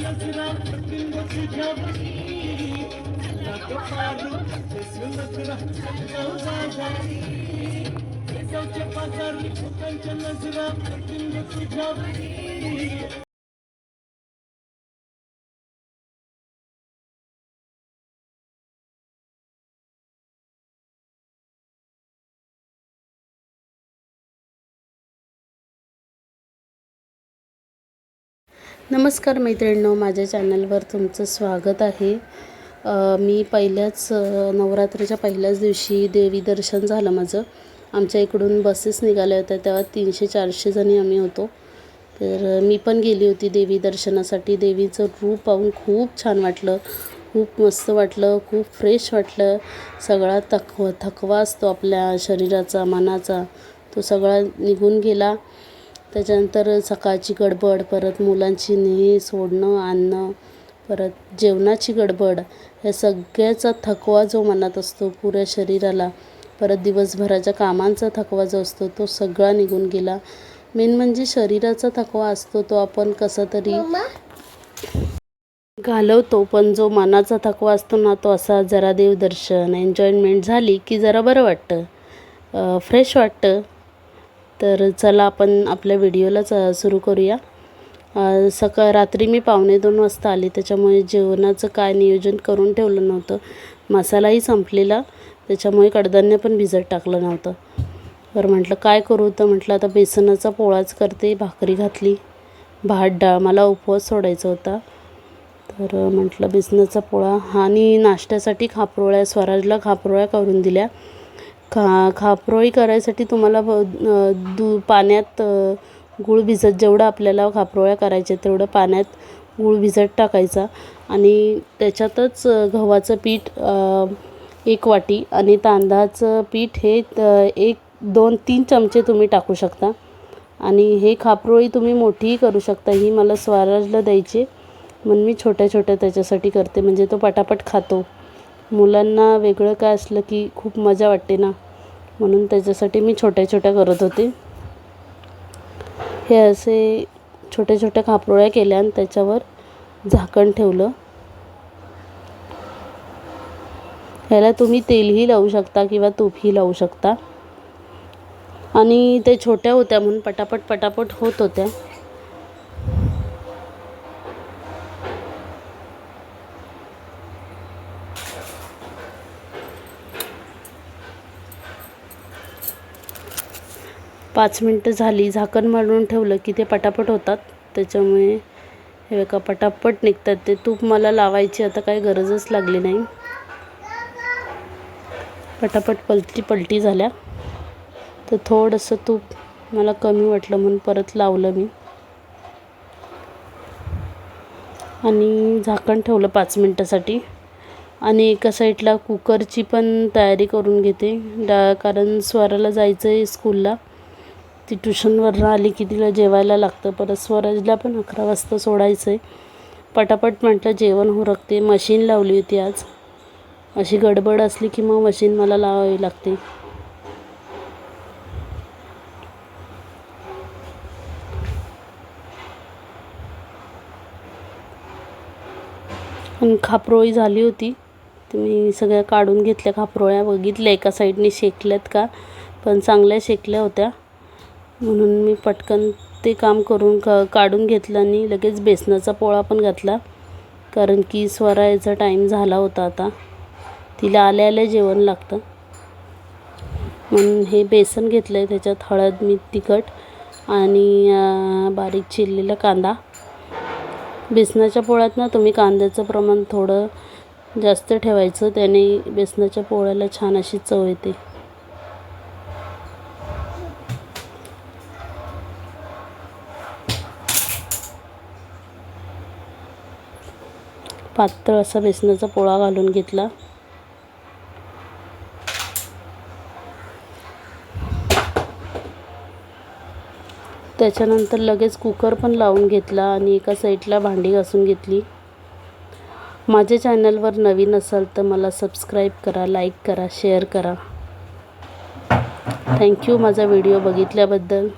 नजरा दिन तुझ्यावरी लाग पारू नजरा जाऊच्या पाजारी फुटांच्या नजरा दिन तुझ्यावरी. नमस्कार मैत्रिणींनो, माझ्या चॅनलवर तुमचं स्वागत आहे. मी पहिल्याच नवरात्रीच्या पहिल्याच दिवशी देवी दर्शन झालं माझं. आमच्या इकडून बसेस निघाल्या होत्या, तेव्हा 300-400 जणी आम्ही होतो. तर मी पण गेली होती देवी दर्शनासाठी. देवीचं रूप पाहून खूप छान वाटलं, खूप मस्त वाटलं, खूप फ्रेश वाटलं. सगळा थकवा असतो आपल्या शरीराचा, मनाचा, तो सगळा निघून गेला. त्याच्यानंतर सकाळची गडबड, परत मुलांची नेही सोडणं आणणं, परत जेवणाची गडबड, ह्या सगळ्याचा थकवा जो मनात असतो पुऱ्या शरीराला, परत दिवसभराच्या कामांचा थकवा जो असतो तो सगळा निघून गेला. मेन म्हणजे शरीराचा थकवा असतो तो आपण कसा तरी घालवतो, पण जो मनाचा थकवा असतो ना, तो असा जरा देवदर्शन एन्जॉयमेंट झाली की जरा बरं वाटतं, फ्रेश वाटतं. तर चला आपण आपल्या व्हिडिओलाच सुरू करूया. रात्री मी 1:45 वाजता आली, त्याच्यामुळे जेवणाचं काय नियोजन करून ठेवलं नव्हतं. मसालाही संपलेला, त्याच्यामुळे कडधान्य पण भिजत टाकलं नव्हतं. तर म्हटलं काय करू, तर म्हटलं आता बेसनाचा पोळाच करते. भाकरी घातली, भात डाळ, मला उपवास सोडायचा होता. तर म्हटलं बेसनाचा पोळा. आणि नाश्त्यासाठी खापरोळ्या, स्वराजला खापरोळ्या करून दिल्या. खापरोळी करायसाठी तुम्हाला पाण्यात गूळ भिजत, जेवढं आपल्याला खापरोळ्या करायच्या तेवढं पाण्यात गूळ भिजत टाकायचा आणि त्याच्यातच गव्हाचं पीठ 1 वाटी आणि तांदळाचं पीठ हे 1-2-3 चमचे तुम्ही टाकू शकता. आणि हे खापरोळी तुम्ही मोठीही करू शकता. ही मला स्वराजला द्यायची म्हणून मी छोट्या छोट्या त्याच्यासाठी करते, म्हणजे तो पटापट खातो. मुलांना वेगळं काय असलं की खूप मजा वाटते ना, म्हणून त्याच्यासाठी मी छोट्या छोट्या करत होते. हे असे छोट्या छोट्या खापरोळ्या केल्या आणि त्याच्यावर झाकण ठेवलं. ह्याला तुम्ही तेलही लावू शकता किंवा तूपही लावू शकता. आणि ते छोट्या होत्या म्हणून पटापट होत होत्या. पाच मिनटं झाली, झाकण मारून ठेवलं की ते पटापट होतात. त्याच्यामुळे हे बघा पटापट निघतात ते. तूप मला लावायची आता काही गरजच लागली नाही. पटापट पलटी झाल्या. तर थोडंसं तूप मला कमी वाटलं म्हणून परत लावलं मी आणि झाकण ठेवलं 5 मिनटासाठी. आणि एका साईडला कुकरची पण तयारी करून घेते, कारण स्वराला जायचं आहे स्कूलला. ती ट्युशनवरून आली की तिला जेवायला लागतं. परत स्वराजला पण 11 वाजता सोडायचं आहे. पटापट म्हटलं जेवण उरकते. मशीन लावली होती आज. अशी गडबड असली की मग मशीन मला लावावी लागते. आणि खापरोळी झाली होती, मी सगळ्या काढून घेतल्या खापरोळ्या. बघितल्या एका साईडने शेकल्यात का, पण चांगल्या शेकल्या होत्या म्हणून मी पटकन ते काम करून काढून घेतलं आणि लगेच बेसनाचा पोळा पण घातला, कारण की स्वरा याचा टाईम झाला होता. आता तिला आल्या आल्या जेवण लागतं म्हणून हे बेसन घेतलं आहे. त्याच्यात हळद, मीठ, तिखट आणि बारीक चिरलेला कांदा. बेसनाच्या पोळ्यात ना तुम्ही कांद्याचं प्रमाण थोडं जास्त ठेवायचं, त्याने बेसनाच्या पोळ्याला छान अशी चव येते. पातळ असा बेसनाचा पोळा घालून घेतला. त्याच्यानंतर लगेच कुकर पण लावून घेतला आणि एका साईडला भांडी घासून घेतली. माझ्या चॅनलवर नवीन असाल तर मला सबस्क्राईब करा, लाईक करा, शेअर करा. थँक्यू माझा व्हिडिओ बघितल्याबद्दल.